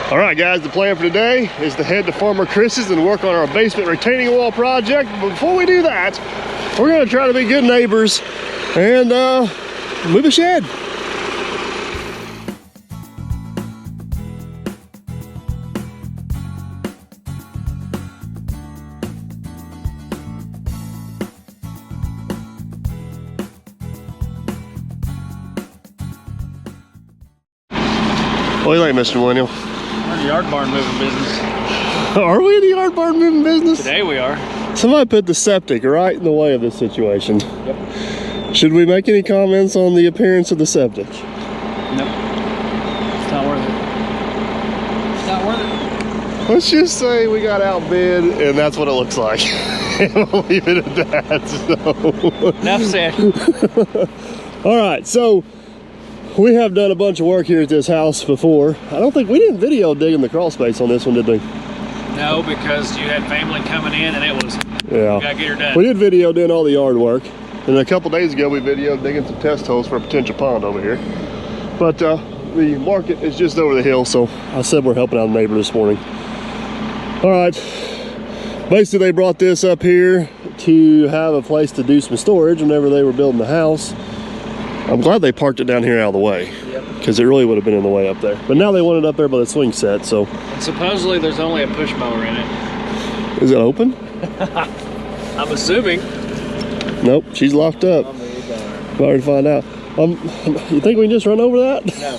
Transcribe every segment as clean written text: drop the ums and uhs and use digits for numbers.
All right, guys, the plan for today is to head to Farmer Chris's and work on our basement retaining wall project. But before we do that, we're gonna try to be good neighbors and move a shed. What do you think, Mr. William? We're in the yard barn moving business. Are we in the yard barn moving business? Today we are. Somebody put the septic right in the way of this situation. Yep. Should we make any comments on the appearance of the septic? Nope. It's not worth it. It's not worth it. Let's just say we got outbid and that's what it looks like. We'll leave it at that. So. Enough said. All right, so we have done a bunch of work here at this house before. I don't think we didn't video digging the crawl space on this one, did we? No, because you had family coming in and it was, yeah. You gotta get her done. We did video doing all the yard work. And a couple days ago, we videoed digging some test holes for a potential pond over here. But the market is just over the hill, so I said we're helping out a neighbor this morning. All right, basically they brought this up here to have a place to do some storage whenever they were building the house. I'm glad they parked it down here out of the way, because it really would have been in the way up there. But now they want it up there by the swing set, so. And supposedly there's only a push mower in it. Is it open? I'm assuming. Nope, she's locked up. Better to find out. You think we can just run over that? No.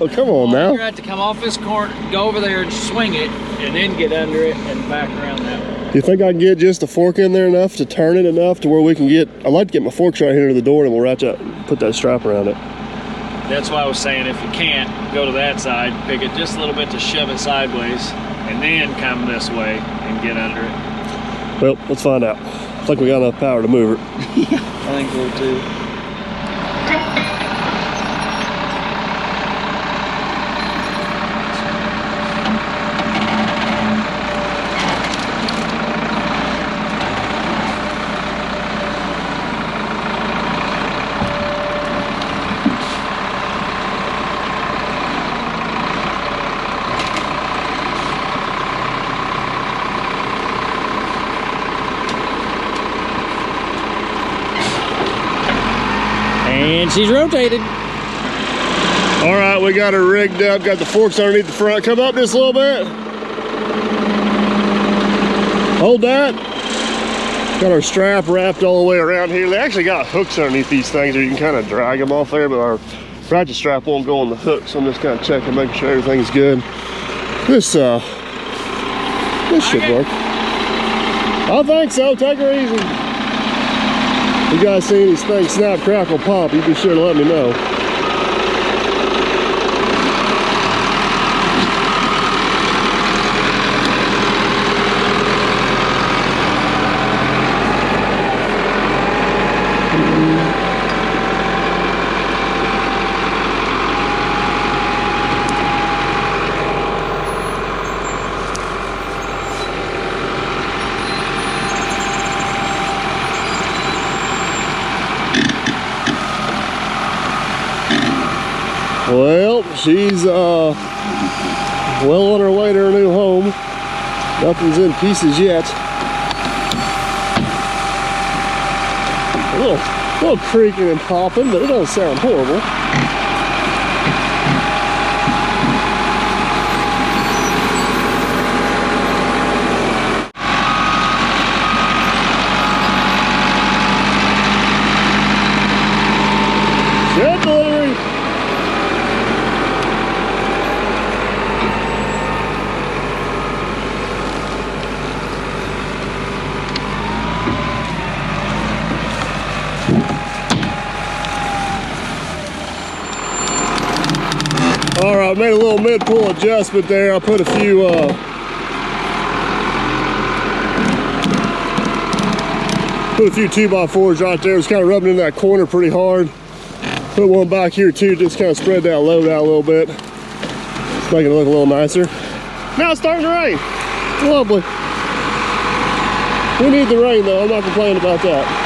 Oh, come on now. You're gonna have to come off this corner, go over there and swing it, and then get under it and back around that way. You think I can get just a fork in there enough to turn it enough to where we can get, I'd like to get my forks right here to the door and we'll put that strap around it. That's why I was saying if you can't, go to that side, pick it just a little bit to shove it sideways, and then come this way and get under it. Well, let's find out. I think we got enough power to move it. Yeah, I think so too. And she's rotated. All right, we got her rigged up, got the forks underneath the front. Come up just a little bit. Hold that. Got our strap wrapped all the way around here. They actually got hooks underneath these things, or you can kind of drag them off there, but our ratchet strap won't go on the hook, so I'm just kind of checking, making sure everything's good. This should work. I think so. Take her easy. If you guys see any things snap, crackle, pop, you be sure to let me know. Well, she's well on her way to her new home. Nothing's in pieces yet. A little creaking and popping, but it doesn't sound horrible. Shed delivery. All right, made a little mid-pull adjustment there. I put a few 2x4s right there. It's kind of rubbing in that corner pretty hard. Put one back here too, just kind of spread that load out a little bit. Just make it look a little nicer. Now it's starting to rain. Lovely. We need the rain though, I'm not complaining about that.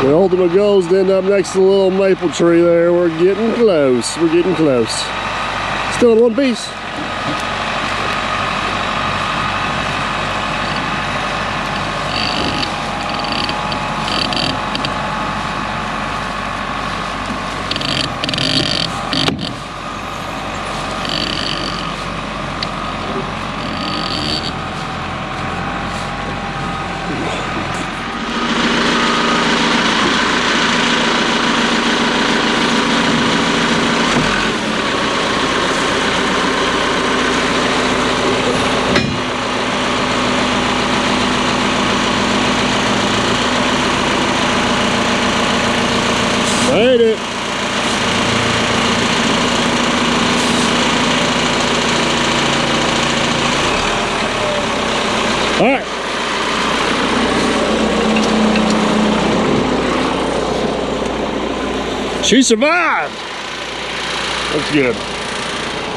The ultimate goal is to end up next to the little maple tree there. We're getting close. We're getting close. Still in one piece. Made it. All right. She survived. Looks good.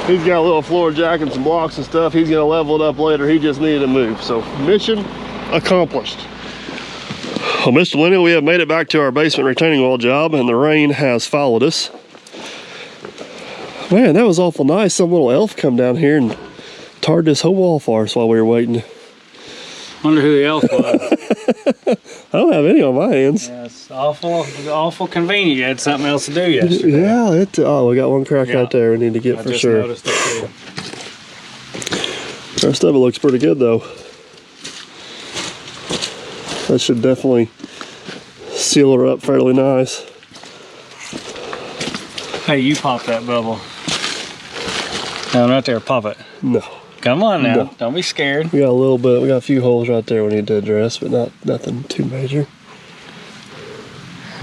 He's got a little floor jack and some blocks and stuff. He's gonna level it up later. He just needed to move. So mission accomplished. Well, Mr. Millennial, we have made it back to our basement retaining wall job, and the rain has followed us. Man, that was awful nice. Some little elf come down here and tarred this whole wall for us while we were waiting. Wonder who the elf was. I don't have any on my hands. Yeah, it's awful convenient. You had something else to do yesterday. Yeah, oh, we got one crack right there we need to get for sure. I just noticed it too. Our stuff looks pretty good though. That should definitely seal her up fairly nice. Hey, you pop that bubble. Down right there, pop it. No. Come on now, No. Don't be scared. We got a little bit, we got a few holes right there we need to address, but nothing too major.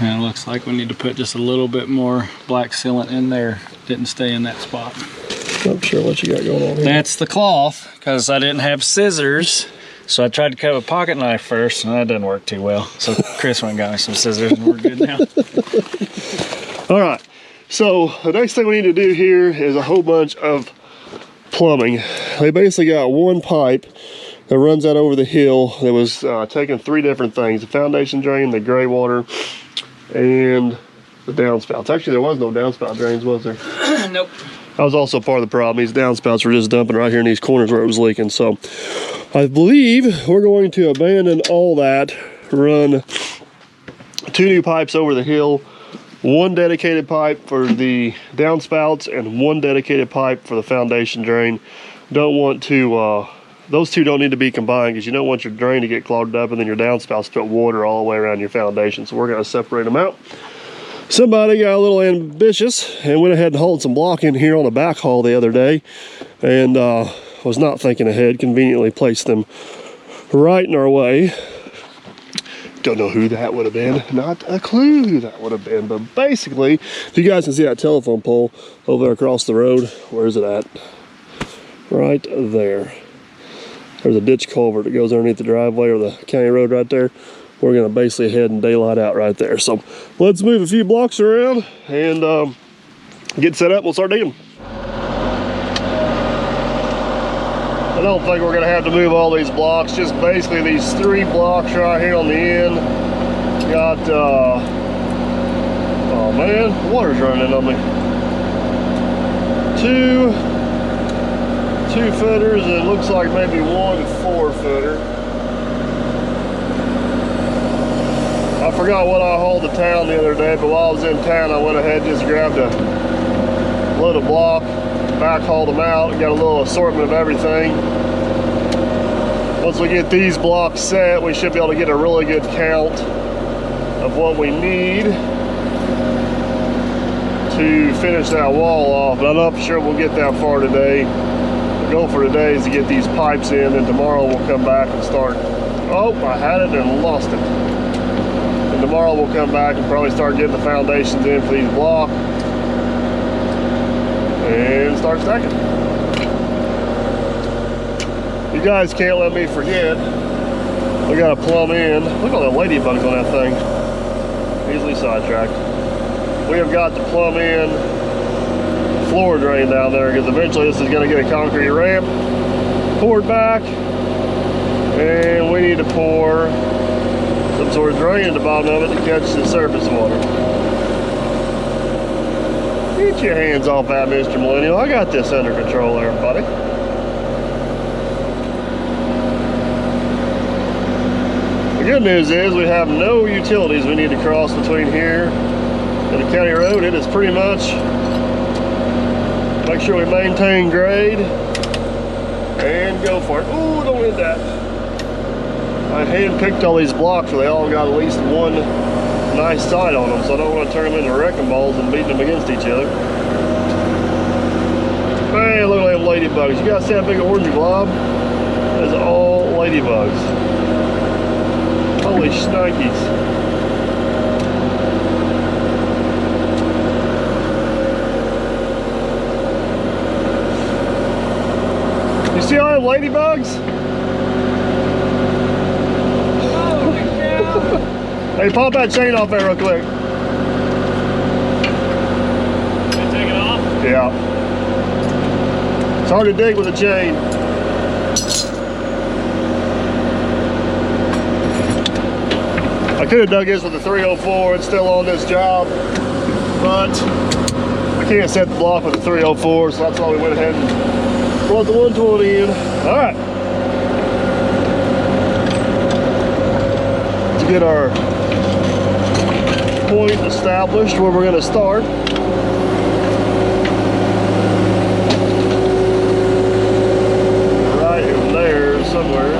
And it looks like we need to put just a little bit more black sealant in there. Didn't stay in that spot. Not sure what you got going on here. That's the cloth, because I didn't have scissors. So I tried to cut with a pocket knife first, and that didn't work too well. So Chris went and got me some scissors, and we're good now. All right, so the next thing we need to do here is a whole bunch of plumbing. They basically got one pipe that runs out over the hill that was taking three different things: the foundation drain, the gray water, and the downspouts. Actually, there was no downspout drains, was there? Nope. That was also part of the problem. These downspouts were just dumping right here in these corners where it was leaking. So I believe we're going to abandon all that, run 2 new pipes over the hill, 1 dedicated pipe for the downspouts and 1 dedicated pipe for the foundation drain. Don't want to, those two don't need to be combined because you don't want your drain to get clogged up and then your downspouts to put water all the way around your foundation. So we're going to separate them out. Somebody got a little ambitious and went ahead and hauled some block in here on a back haul the other day, and was not thinking ahead, conveniently placed them right in our way. Don't know who that would have been, not a clue who that would have been, but basically, if you guys can see that telephone pole over there across the road, where's it at? Right there. There's a ditch culvert that goes underneath the driveway or the county road right there. We're gonna basically head and daylight out right there. So let's move a few blocks around and get set up. We'll start digging. I don't think we're gonna have to move all these blocks. Just basically these 3 blocks right here on the end. Got, oh man, water's running on me. 2 footers and it looks like maybe 1 4-footer. I forgot what I hauled to town the other day, but while I was in town, I went ahead and just grabbed a load of block, back hauled them out, got a little assortment of everything. Once we get these blocks set, we should be able to get a really good count of what we need to finish that wall off. But I'm not sure we'll get that far today. The goal for today is to get these pipes in, and tomorrow we'll come back and start. Oh, I had it and lost it. And tomorrow we'll come back and probably start getting the foundations in for these blocks and start stacking. You guys can't let me forget, we gotta plumb in. Look at all the ladybugs on that thing. Easily sidetracked. We have got to plumb in floor drain down there because eventually this is gonna get a concrete ramp poured back, and we need to pour some sort of drain at the bottom of it to catch the surface water. Get your hands off that, Mr. Millennial. I got this under control, everybody. The good news is we have no utilities we need to cross between here and the county road. It is pretty much make sure we maintain grade and go for it. Ooh, don't hit that. I hand-picked all these blocks where they all got at least one nice side on them, so I don't want to turn them into wrecking balls and beat them against each other. Hey, look at them ladybugs. You guys see that big orange blob? That is all ladybugs. Holy shnikes. You see all them ladybugs? Hey, pop that chain off there real quick. Can I take it off? Yeah. It's hard to dig with a chain. I could have dug this with a 304. It's still on this job, but I can't set the block with a 304, so that's why we went ahead and brought the 120 in. All right. To get our point established where we're going to start. Right in there somewhere.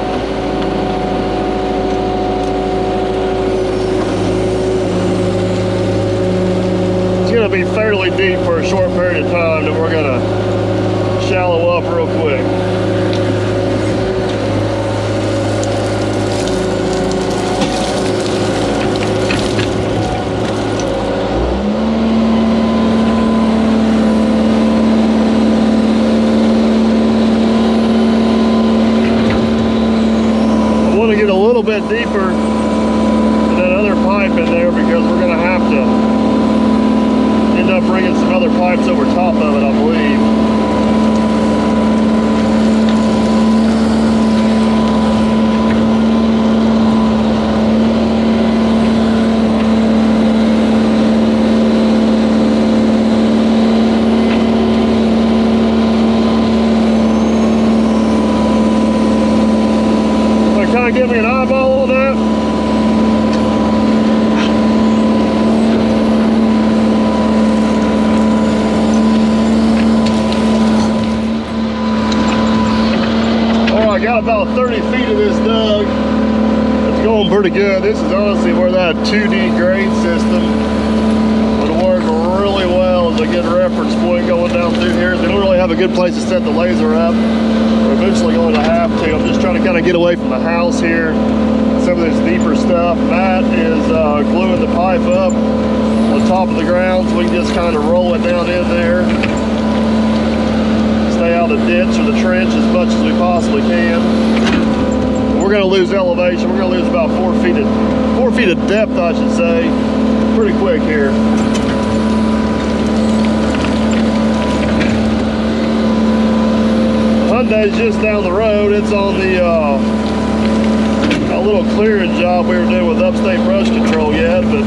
It's going to be fairly deep for a short period of time, then we're going to shallow up real quick. Bit deeper than that other pipe in there because we're going to have to end up bringing some other pipes over top of it, I believe. Give me an eyeball on that. All right, got about 30 feet of this dug. It's going pretty good. This is honestly where that 2D grade system would work really well as a good reference point going down through here. They don't really have a good place to set the laser up. We're eventually going to have to. I'm just trying to kind of get away from the house here. Some of this deeper stuff. Matt is gluing the pipe up on top of the ground so we can just kind of roll it down in there. Stay out of the ditch or the trench as much as we possibly can. We're going to lose elevation. We're going to lose about 4 feet of depth, I should say, pretty quick here. Hyundai's just down the road. It's on the a little clearing job we were doing with upstate brush control yet, but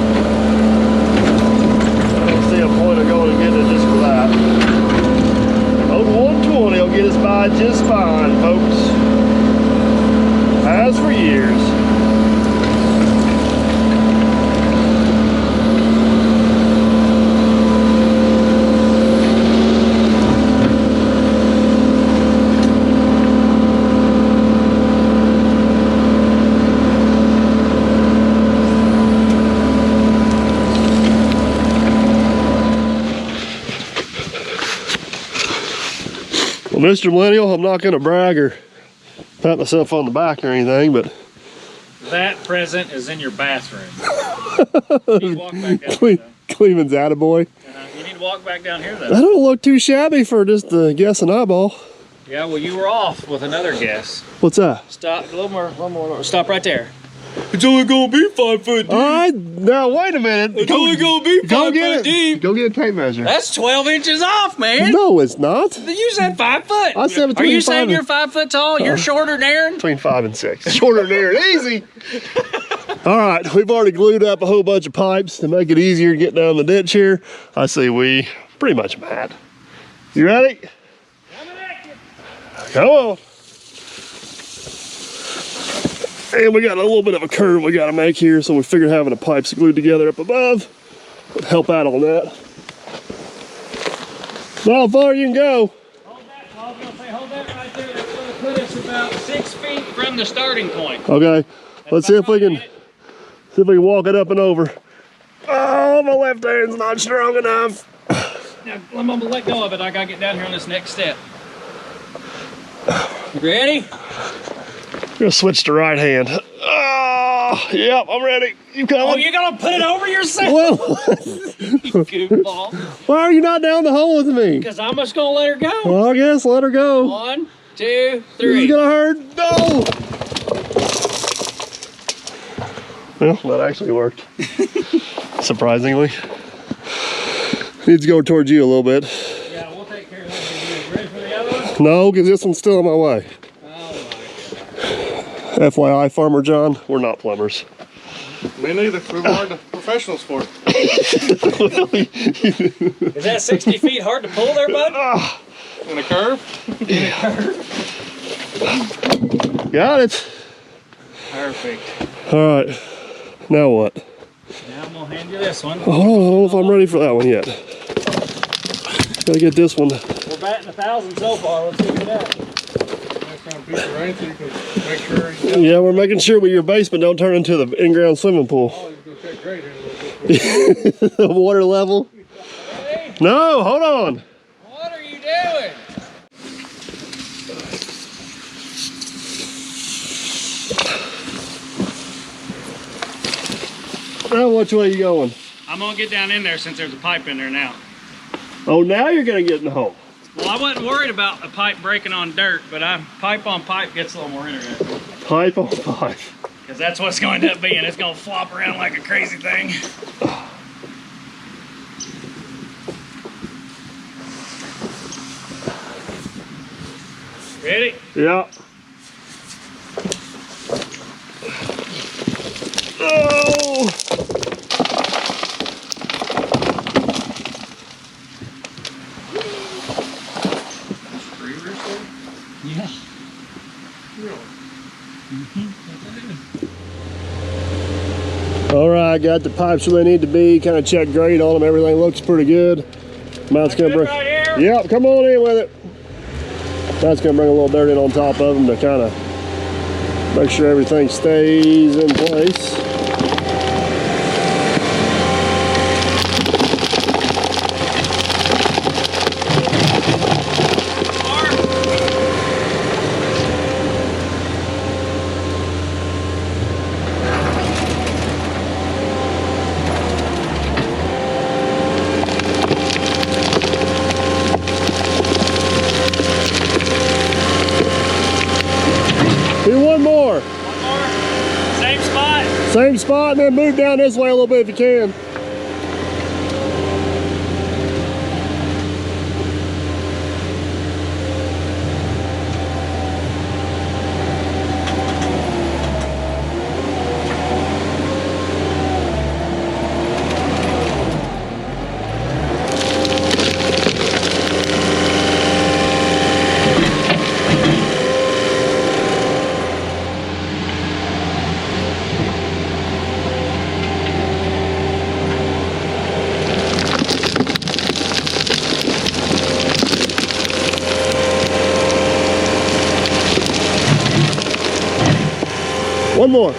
I don't see a point of going and getting it just for that. Oh, 120 will get us by just fine, folks. Has for years. Well, Mr. Millennial, I'm not going to brag or pat myself on the back or anything, but that present is in your bathroom. You need to walk back down here, Cleveland's attaboy. You need to walk back down here, though. That don't look too shabby for just a guess and eyeball. Yeah, well, you were off with another guess. What's that? Stop, a little more, stop right there. It's only gonna be 5 foot deep. All right, now wait a minute. It's only gonna be 5 foot deep. Go get a tape measure. That's 12 inches off, man. No, it's not. You said 5 foot. I said between Are you 5 saying and- you're 5 foot tall? You're shorter than Aaron? Between 5 and 6. Shorter than Aaron. Easy. All right, we've already glued up a whole bunch of pipes to make it easier to get down the ditch here. I say we pretty much mad. You ready? Come on. And we got a little bit of a curve we got to make here, so we figured having the pipes glued together up above would help out on that. How far you can go? Hold that. I was gonna say, hold that right there. That's gonna put us about 6 feet from the starting point. Okay, let's see if we can walk it up and over. Oh, my left hand's not strong enough. Now, I'm gonna let go of it. I gotta get down here on this next step. You ready? I'm gonna switch to right hand. Oh, yep, I'm ready. You coming? Oh, you're gonna put it over yourself? Well, You goofball. why are you not down the hole with me? Because I'm just gonna let her go. Well, I guess let her go. 1, 2, This 3. is gonna hurt. No! Well, that actually worked. Surprisingly. Needs to go towards you a little bit. Yeah, we'll take care of that. Ready for the other one? No, because this one's still in my way. FYI, Farmer John, we're not plumbers. Me neither. We've hired the professionals for it. Is that 60 feet hard to pull there, bud? In a curve? Got it. Perfect. All right. Now what? Now I'm gonna hand you this one. Hold on, I don't know if I'm ready for that one yet. Gotta get this one. We're batting 1,000 so far. Let's figure it out. Next round piece of rain so you can make sure you got Yeah, we're making sure your basement don't turn into the in-ground swimming pool. oh, it's gonna check great here in a little bit. The water level. Ready? No, hold on. What are you doing? Now which way you going? I'm gonna get down in there since there's a pipe in there now. Oh, now you're gonna get in the hole. Well, I wasn't worried about a pipe breaking on dirt, but pipe on pipe gets a little more interesting. Pipe on pipe. Because that's what's going to end up being. It's going to flop around like a crazy thing. Ready? Yeah. Oh! Yeah. All right, got the pipes where they need to be. Kind of check grade on them. Everything looks pretty good. Mount's gonna bring. Right here? Yep, come on in with it. Mount's gonna bring a little dirt in on top of them to kind of make sure everything stays in place. Do one more. One more. Same spot. Same spot, and then move down this way a little bit if you can. One more.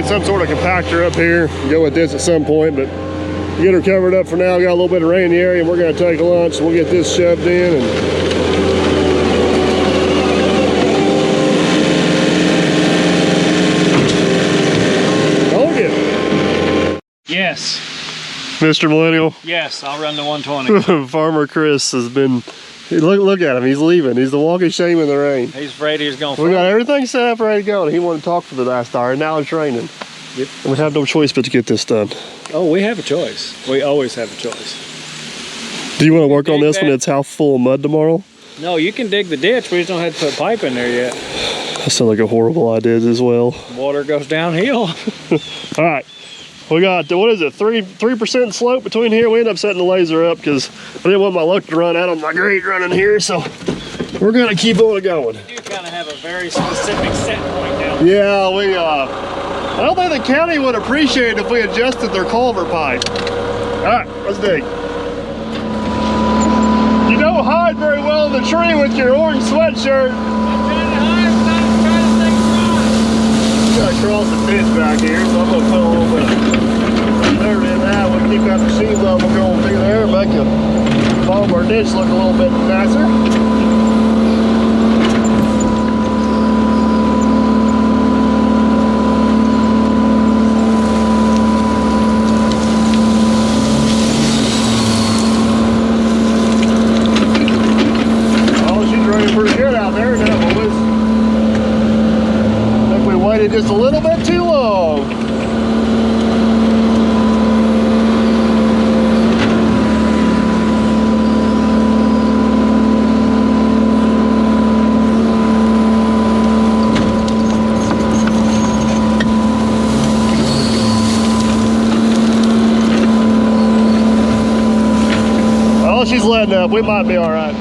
get some sort of compactor up here, go with this at some point, but get her covered up for now. Got a little bit of rain in the area, and we're gonna take lunch. We'll get this shoved in and Yes. Mr. Millennial. Yes, I'll run the 120. Farmer Chris has been, look at him, he's leaving. He's the walking shame in the rain. He's afraid he's going to We got everything set up, ready to go, and he wanted to talk for the last hour, and now it's raining. Yep. And we have no choice but to get this done. Oh, we have a choice. We always have a choice. Do you want to work on this when it's half full of mud tomorrow? No, you can dig the ditch. We just don't have to put pipe in there yet. That sounds like a horrible idea as well. Water goes downhill. All right. We got, what is it, 3% slope between here. We ended up setting the laser up because I didn't want my luck to run out on my grate running here, so we're going to keep on going. You kind of have a very specific set point down there. Yeah, I don't think the county would appreciate it if we adjusted their culvert pipe. All right, let's dig. You don't hide very well in the tree with your orange sweatshirt. Got to cross the ditch back here, so I'm going to put a little bit of dirt in that. We'll keep that machine level going through there and make the bottom of our ditch look a little bit nicer. Oh, she's running pretty good out there. That one was. Waited just a little bit too long. Oh, she's letting up. We might be all right.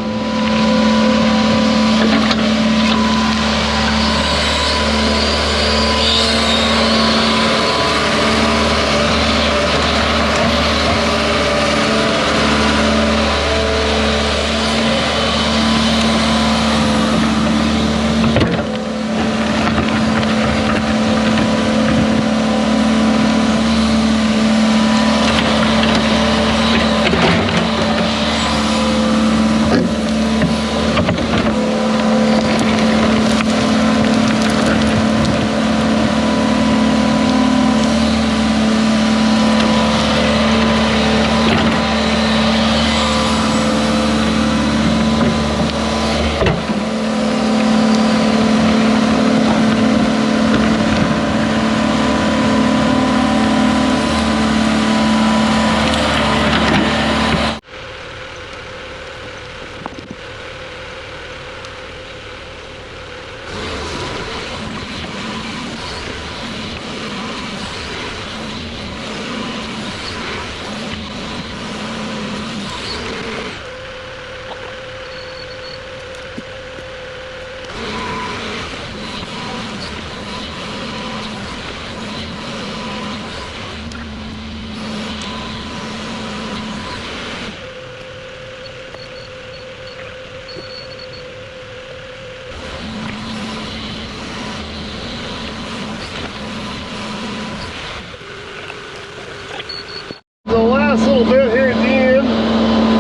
The last little bit here at the end,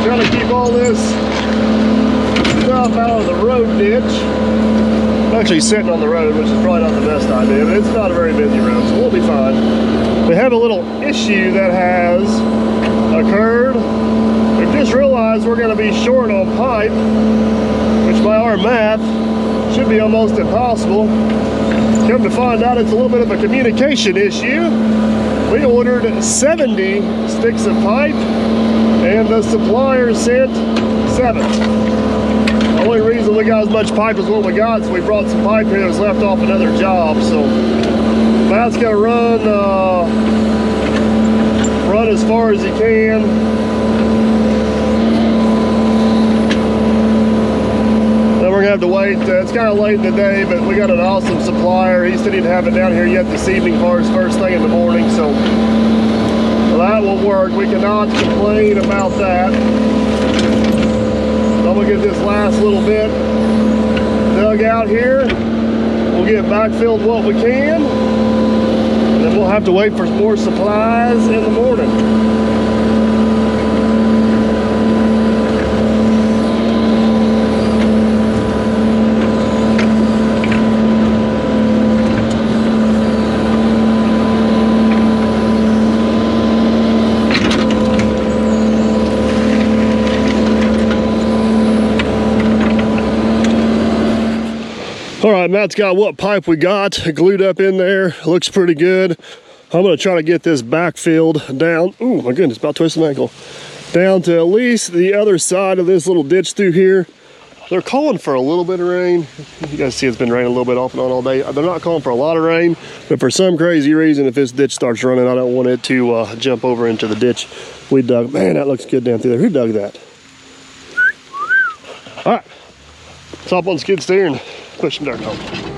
trying to keep all this stuff out of the road ditch. I'm actually sitting on the road, which is probably not the best idea, but it's not a very busy road, so we'll be fine. We have a little issue that has occurred. We've just realized we're going to be short on pipe, which by our math should be almost impossible. Come to find out, it's a little bit of a communication issue. We ordered 70 sticks of pipe, and the supplier sent 7. The only reason we got as much pipe as what we got is we brought some pipe here that was left off another job. So Matt's gonna run as far as he can. Then we're gonna have to wait. It's kind of late in the day, but we got an awesome supplier. He said he'd have it down here yet this evening for us first thing in the morning. So that will work. We cannot complain about that. So I'm gonna get this last little bit dug out here. We'll get backfilled what we can. And then we'll have to wait for more supplies in the morning. All right, Matt's got what pipe we got glued up in there. Looks pretty good. I'm gonna try to get this backfilled down. Oh my goodness, about twisted my ankle. Down to at least the other side of this little ditch through here. They're calling for a little bit of rain. You guys see it's been raining a little bit off and on all day. They're not calling for a lot of rain, but for some crazy reason, if this ditch starts running, I don't want it to jump over into the ditch we dug. Man, that looks good down through there. Who dug that? All right, let's hop on the skid steer and push some dirt home.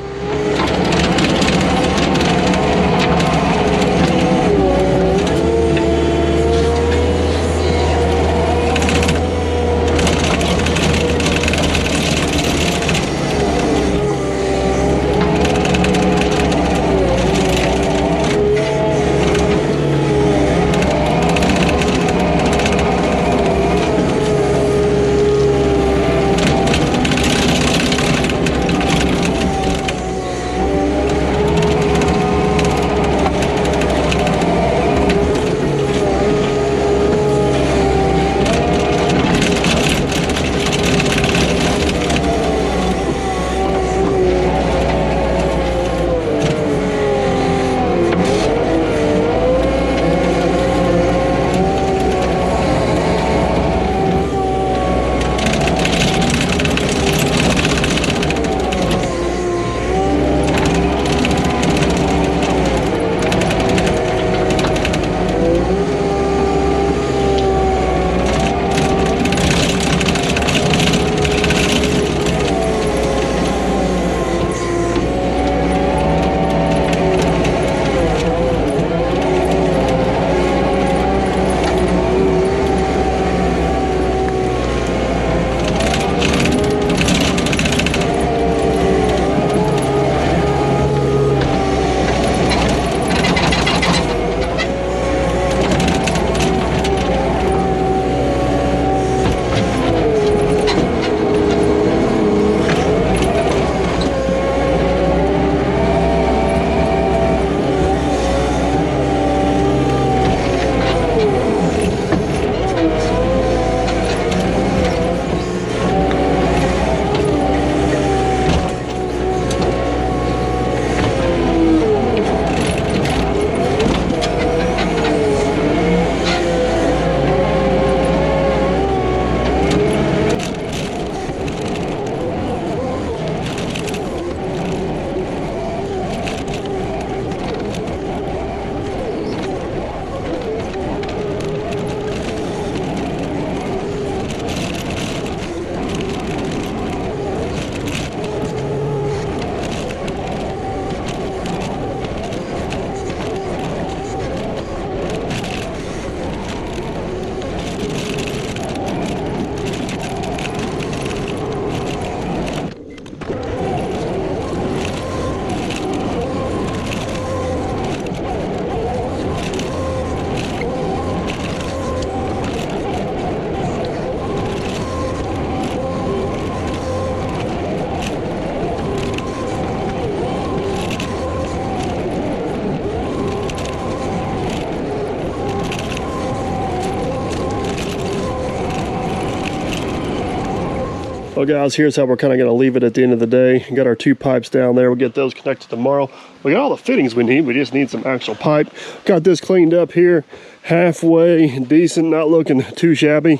Well guys, here's how we're kind of going to leave it at the end of the day. Got our 2 pipes down there. We'll get those connected tomorrow. We got all the fittings we need. We just need some actual pipe. Got this cleaned up here. Halfway decent, not looking too shabby. A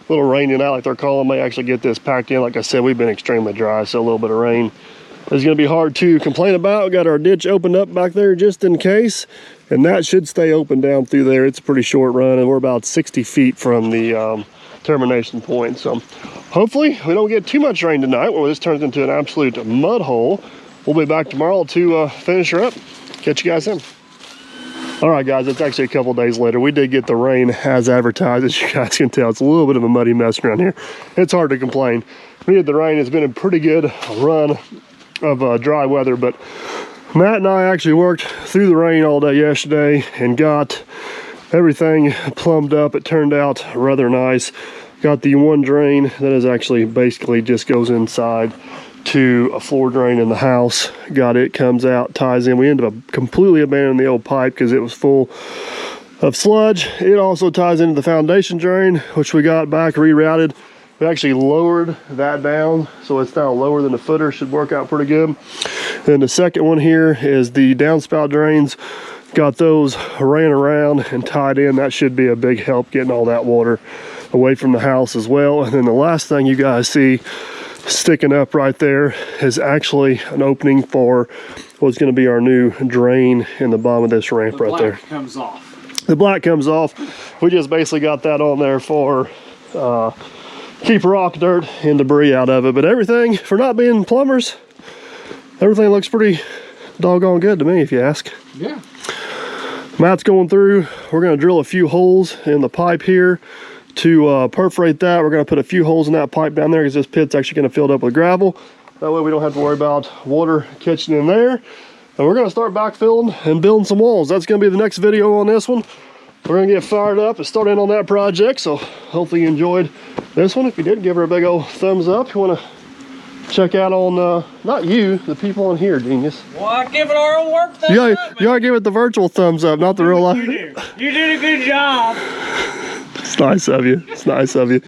little rain in out like they're calling. May actually get this packed in. Like I said, we've been extremely dry, so a little bit of rain is going to be hard to complain about. We got our ditch opened up back there just in case, and that should stay open down through there. It's a pretty short run, and we're about 60 feet from the termination point. So hopefully we don't get too much rain tonight where this turns into an absolute mud hole. We'll be back tomorrow to finish her up. Catch you guys then. All right guys, it's actually a couple days later. We did get the rain as advertised. As you guys can tell, it's a little bit of a muddy mess around here. It's hard to complain. We had the rain. It's been a pretty good run of dry weather, but Matt and I actually worked through the rain all day yesterday and got everything plumbed up. It turned out rather nice. Got the one drain that is actually basically just goes inside to a floor drain in the house. Got it, comes out, ties in. We ended up completely abandoning the old pipe because it was full of sludge. It also ties into the foundation drain, which we got back rerouted. We actually lowered that down, so it's now lower than the footer. Should work out pretty good. Then the second one here is the downspout drains. Got those ran around and tied in. That should be a big help getting all that water away from the house as well. And then the last thing you guys see sticking up right there is actually an opening for what's going to be our new drain in the bottom of this ramp right there. The black comes off. The black comes off. We just basically got that on there for keep rock, dirt, and debris out of it. But everything, for not being plumbers, everything looks pretty doggone good to me, if you ask. Yeah. Matt's going through. We're going to drill a few holes in the pipe here to perforate that. We're going to put a few holes in that pipe down there because this pit's actually going to fill up with gravel. That way we don't have to worry about water catching in there. And we're going to start backfilling and building some walls. That's going to be the next video on this one. We're going to get fired up and start in on that project. So hopefully you enjoyed this one. If you did, give her a big old thumbs up. If you want to check out on, not you, the people on here, Genius. Well, I give it our own work thumbs up. You gotta give it the virtual thumbs up, not the real life. You did a good job. It's nice of you. It's nice of you.